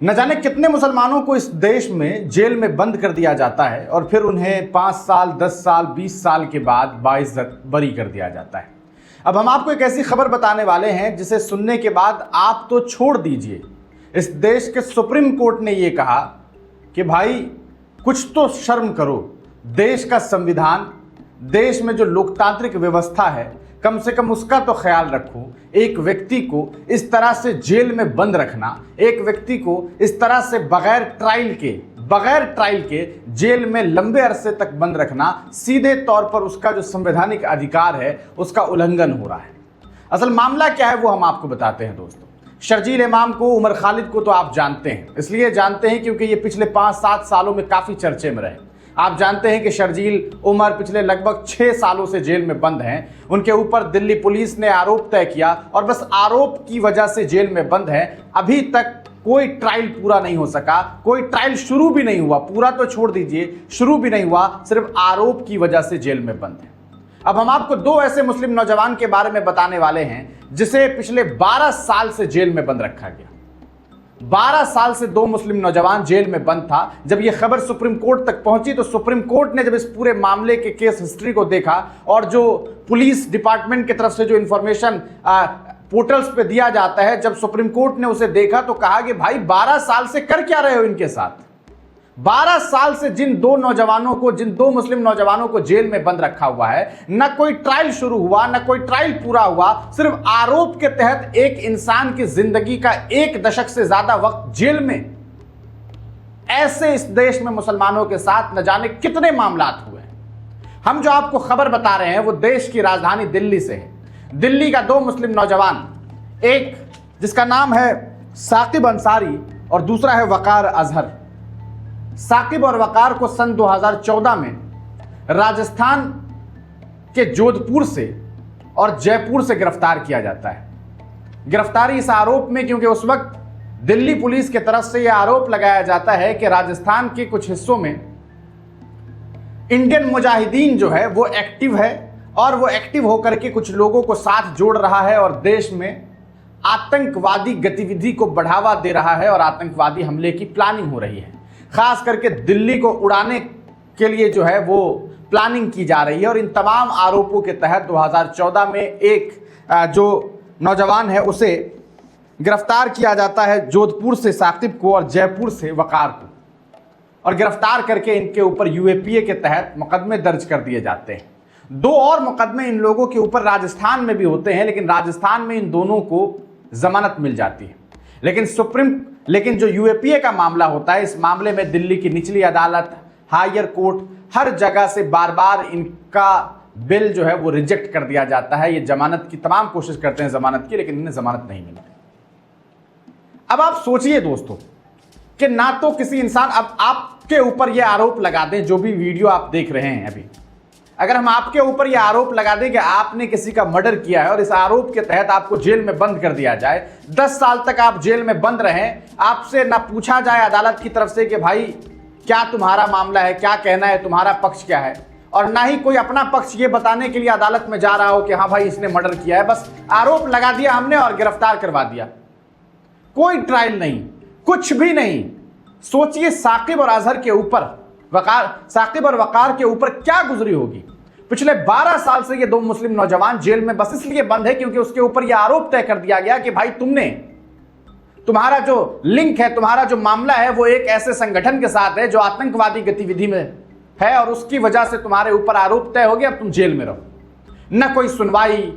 न जाने कितने मुसलमानों को इस देश में जेल में बंद कर दिया जाता है और फिर उन्हें 5 साल, 10 साल, 20 साल के बाद बाइज्जत बरी कर दिया जाता है। अब हम आपको एक ऐसी खबर बताने वाले हैं जिसे सुनने के बाद आप तो छोड़ दीजिए, इस देश के सुप्रीम कोर्ट ने यह कहा कि भाई कुछ तो शर्म करो। देश का संविधान, देश में जो लोकतांत्रिक व्यवस्था है, कम से कम उसका तो ख्याल रखो। एक व्यक्ति को इस तरह से जेल में बंद रखना, एक व्यक्ति को इस तरह से बगैर ट्रायल के जेल में लंबे अरसे तक बंद रखना, सीधे तौर पर उसका जो संवैधानिक अधिकार है उसका उल्लंघन हो रहा है। असल मामला क्या है वो हम आपको बताते हैं दोस्तों। शर्जील इमाम को, उमर खालिद को तो आप जानते हैं, इसलिए जानते हैं क्योंकि ये पिछले 5-7 सालों में काफ़ी चर्चे में रहे। आप जानते हैं कि शर्जील उमर पिछले लगभग 6 सालों से जेल में बंद हैं। उनके ऊपर दिल्ली पुलिस ने आरोप तय किया और बस आरोप की वजह से जेल में बंद हैं। अभी तक कोई ट्रायल पूरा नहीं हो सका, कोई ट्रायल शुरू भी नहीं हुआ, पूरा तो छोड़ दीजिए, शुरू भी नहीं हुआ, सिर्फ आरोप की वजह से जेल में बंद है। अब हम आपको 2 ऐसे मुस्लिम नौजवान के बारे में बताने वाले हैं जिसे पिछले 12 साल से जेल में बंद रखा गया। 12 साल से 2 मुस्लिम नौजवान जेल में बंद था। जब यह खबर सुप्रीम कोर्ट तक पहुंची तो सुप्रीम कोर्ट ने जब इस पूरे मामले के केस हिस्ट्री को देखा और जो पुलिस डिपार्टमेंट की तरफ से जो इंफॉर्मेशन पोर्टल्स पे दिया जाता है, जब सुप्रीम कोर्ट ने उसे देखा तो कहा कि भाई 12 साल से कर क्या रहे हो इनके साथ। 12 साल से जिन 2 मुस्लिम नौजवानों को जेल में बंद रखा हुआ है, न कोई ट्रायल शुरू हुआ, न कोई ट्रायल पूरा हुआ, सिर्फ आरोप के तहत एक इंसान की जिंदगी का 1 दशक से ज्यादा वक्त जेल में। ऐसे इस देश में मुसलमानों के साथ न जाने कितने मामलात हुए हैं। हम जो आपको खबर बता रहे हैं वो देश की राजधानी दिल्ली से है। दिल्ली का 2 मुस्लिम नौजवान, एक जिसका नाम है साकिब अंसारी और दूसरा है वकार अजहर। साकिब और वकार को सन 2014 में राजस्थान के जोधपुर से और जयपुर से गिरफ्तार किया जाता है। गिरफ्तारी इस आरोप में क्योंकि उस वक्त दिल्ली पुलिस की तरफ से यह आरोप लगाया जाता है कि राजस्थान के कुछ हिस्सों में इंडियन मुजाहिदीन जो है वो एक्टिव है और वो एक्टिव होकर के कुछ लोगों को साथ जोड़ रहा है और देश में आतंकवादी गतिविधि को बढ़ावा दे रहा है और आतंकवादी हमले की प्लानिंग हो रही है। खास करके दिल्ली को उड़ाने के लिए जो है वो प्लानिंग की जा रही है और इन तमाम आरोपों के तहत 2014 में एक जो नौजवान है उसे गिरफ्तार किया जाता है, जोधपुर से साकिब को और जयपुर से वकार को, और गिरफ्तार करके इनके ऊपर यूएपीए के तहत मुकदमे दर्ज कर दिए जाते हैं। 2 और मुकदमे इन लोगों के ऊपर राजस्थान में भी होते हैं, लेकिन राजस्थान में इन दोनों को जमानत मिल जाती है। लेकिन जो यूएपीए का मामला होता है, इस मामले में दिल्ली की निचली अदालत, हायर कोर्ट, हर जगह से बार बार इनका बिल जो है वो रिजेक्ट कर दिया जाता है। ये जमानत की तमाम कोशिश करते हैं जमानत की, लेकिन इन्हें जमानत नहीं मिलती। अब आप सोचिए दोस्तों कि ना तो किसी इंसान, अब आपके ऊपर ये आरोप लगा दें, जो भी वीडियो आप देख रहे हैं अभी, अगर हम आपके ऊपर यह आरोप लगा दें कि आपने किसी का मर्डर किया है और इस आरोप के तहत आपको जेल में बंद कर दिया जाए, 10 साल तक आप जेल में बंद रहें, आपसे ना पूछा जाए अदालत की तरफ से कि भाई क्या तुम्हारा मामला है, क्या कहना है, तुम्हारा पक्ष क्या है, और ना ही कोई अपना पक्ष ये बताने के लिए अदालत में जा रहा हो कि हाँ भाई इसने मर्डर किया है, बस आरोप लगा दिया हमने और गिरफ्तार करवा दिया, कोई ट्रायल नहीं, कुछ भी नहीं। सोचिए साकिब और अजहर के ऊपर, साकिब और वकार के ऊपर क्या गुजरी होगी। पिछले 12 साल से ये 2 मुस्लिम नौजवान जेल में बस इसलिए बंद है क्योंकि उसके ऊपर यह आरोप तय कर दिया गया कि भाई तुम्हारा जो लिंक है, तुम्हारा जो मामला है वो एक ऐसे संगठन के साथ है जो आतंकवादी गतिविधि में है और उसकी वजह से तुम्हारे ऊपर आरोप तय हो गया, अब तुम जेल में रहो। न कोई सुनवाई,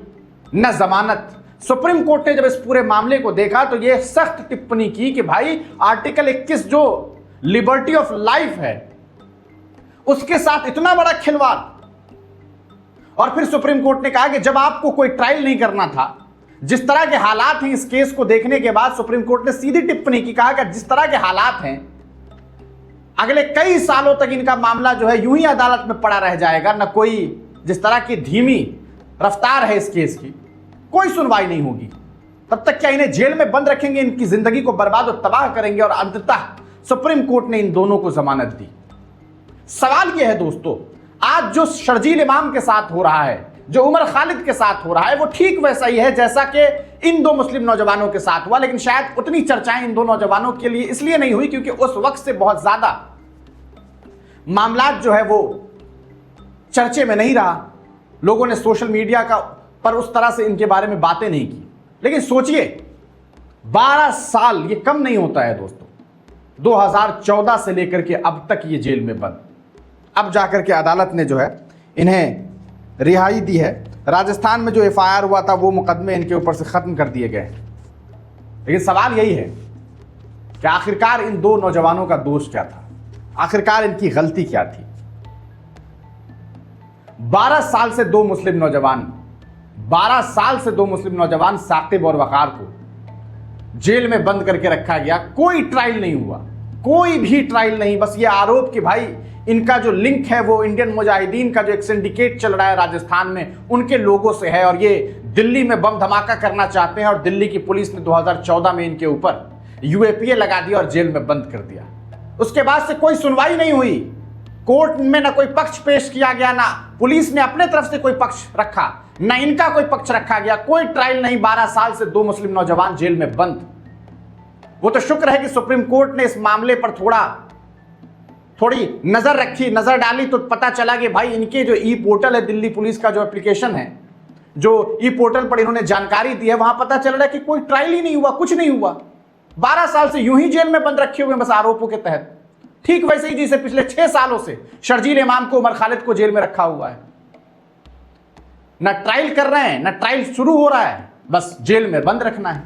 न जमानत। सुप्रीम कोर्ट ने जब इस पूरे मामले को देखा तो यह सख्त टिप्पणी की कि भाई आर्टिकल 21 जो लिबर्टी ऑफ लाइफ है उसके साथ इतना बड़ा खिलवाड़। और फिर सुप्रीम कोर्ट ने कहा कि जब आपको कोई ट्रायल नहीं करना था, जिस तरह के हालात हैं इस केस को देखने के बाद सुप्रीम कोर्ट ने सीधी टिप्पणी की, कहा कि जिस तरह के हालात हैं अगले कई सालों तक इनका मामला जो है यूं ही अदालत में पड़ा रह जाएगा, न कोई, जिस तरह की धीमी रफ्तार है इस केस की, कोई सुनवाई नहीं होगी। तब तक क्या इन्हें जेल में बंद रखेंगे, इनकी जिंदगी को बर्बाद और तबाह करेंगे, और अंततः सुप्रीम कोर्ट ने इन दोनों को जमानत दी। सवाल यह है दोस्तों, आज जो शर्जील इमाम के साथ हो रहा है, जो उमर खालिद के साथ हो रहा है वो ठीक वैसा ही है जैसा कि इन दो मुस्लिम नौजवानों के साथ हुआ, लेकिन शायद उतनी चर्चाएं इन दो नौजवानों के लिए इसलिए नहीं हुई क्योंकि उस वक्त से बहुत ज्यादा मामला जो है वो चर्चे में नहीं रहा। लोगों ने सोशल मीडिया का पर उस तरह से इनके बारे में बातें नहीं की। लेकिन सोचिए 12 साल, ये कम नहीं होता है दोस्तों। 2014 से लेकर के अब तक ये जेल में बंद। अब जाकर के अदालत ने जो है इन्हें रिहाई दी है। राजस्थान में जो एफआईआर हुआ था वो मुकदमे इनके ऊपर से खत्म कर दिए गए। लेकिन सवाल यही है कि आखिरकार इन दो नौजवानों का दोष क्या था, आखिरकार इनकी गलती क्या थी। 12 साल से दो मुस्लिम नौजवान साकिब और वकार को जेल में बंद करके रखा गया। कोई ट्रायल नहीं हुआ, कोई भी ट्रायल नहीं। बस ये आरोप कि भाई इनका जो लिंक है वो इंडियन मुजाहिदीन का जो एक सिंडिकेट चल रहा है राजस्थान में उनके लोगों से है, और ये दिल्ली में बम धमाका करना चाहते हैं। और दिल्ली की पुलिस ने 2014 में इनके ऊपर यूएपीए लगा दिया और जेल में बंद कर दिया। उसके बाद से कोई सुनवाई नहीं हुई, कोर्ट में ना कोई पक्ष पेश किया गया, ना पुलिस ने अपने तरफ से कोई पक्ष रखा, ना इनका कोई पक्ष रखा गया। कोई ट्रायल नहीं। 12 साल से दो मुस्लिम नौजवान जेल में बंद। वो तो शुक्र है कि सुप्रीम कोर्ट ने इस मामले पर थोड़ी नजर रखी, नजर डाली तो पता चला कि भाई इनके जो ई पोर्टल है, दिल्ली पुलिस का जो एप्लीकेशन है, जो ई पोर्टल पर इन्होंने जानकारी दी है, वहां पता चल रहा है कि कोई ट्रायल ही नहीं हुआ, कुछ नहीं हुआ। 12 साल से यूं ही जेल में बंद रखे हुए बस आरोपों के तहत। ठीक वैसे ही जैसे पिछले 6 सालों से शर्जील इमाम को, उमर खालिद को जेल में रखा हुआ है। ना ट्रायल कर रहे हैं, ना ट्रायल शुरू हो रहा है, बस जेल में बंद रखना है।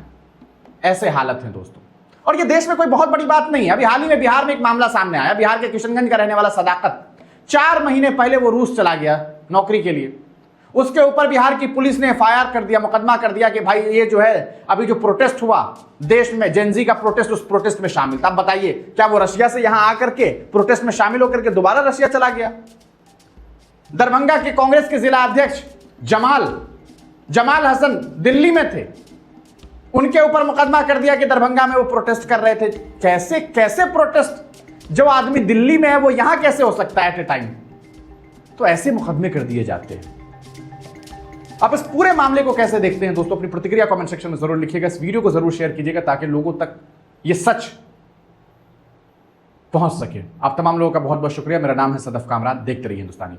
ऐसे हालत है दोस्तों। और ये देश में कोई बहुत बड़ी बात नहीं है। अभी हाल ही में बिहार में एक मामला सामने आया। बिहार के किशनगंज का रहने वाला सदाकत 4 महीने पहले वो रूस चला गया नौकरी के लिए। उसके ऊपर बिहार की पुलिस ने एफआईआर कर दिया, मुकदमा कर दिया कि भाई ये जो है अभी जो प्रोटेस्ट हुआ देश में, जेनजी का प्रोटेस्ट, उस प्रोटेस्ट में शामिल था। अब बताइए क्या वो रशिया से यहां आकर के प्रोटेस्ट में शामिल होकर के दोबारा रशिया चला गया? दरभंगा के कांग्रेस के जिला अध्यक्ष जमाल हसन दिल्ली में थे, उनके ऊपर मुकदमा कर दिया कि दरभंगा में वो प्रोटेस्ट कर रहे थे। कैसे प्रोटेस्ट, जो आदमी दिल्ली में है वो यहां कैसे हो सकता है एट ए टाइम? तो ऐसे मुकदमे कर दिए जाते हैं। आप इस पूरे मामले को कैसे देखते हैं दोस्तों? अपनी प्रतिक्रिया कमेंट सेक्शन में जरूर लिखिएगा। इस वीडियो को जरूर शेयर कीजिएगा ताकि लोगों तक ये सच पहुंच सके। आप तमाम लोगों का बहुत बहुत शुक्रिया। मेरा नाम है सदफ कामरान। देखते रहिए हिंदुस्तानी।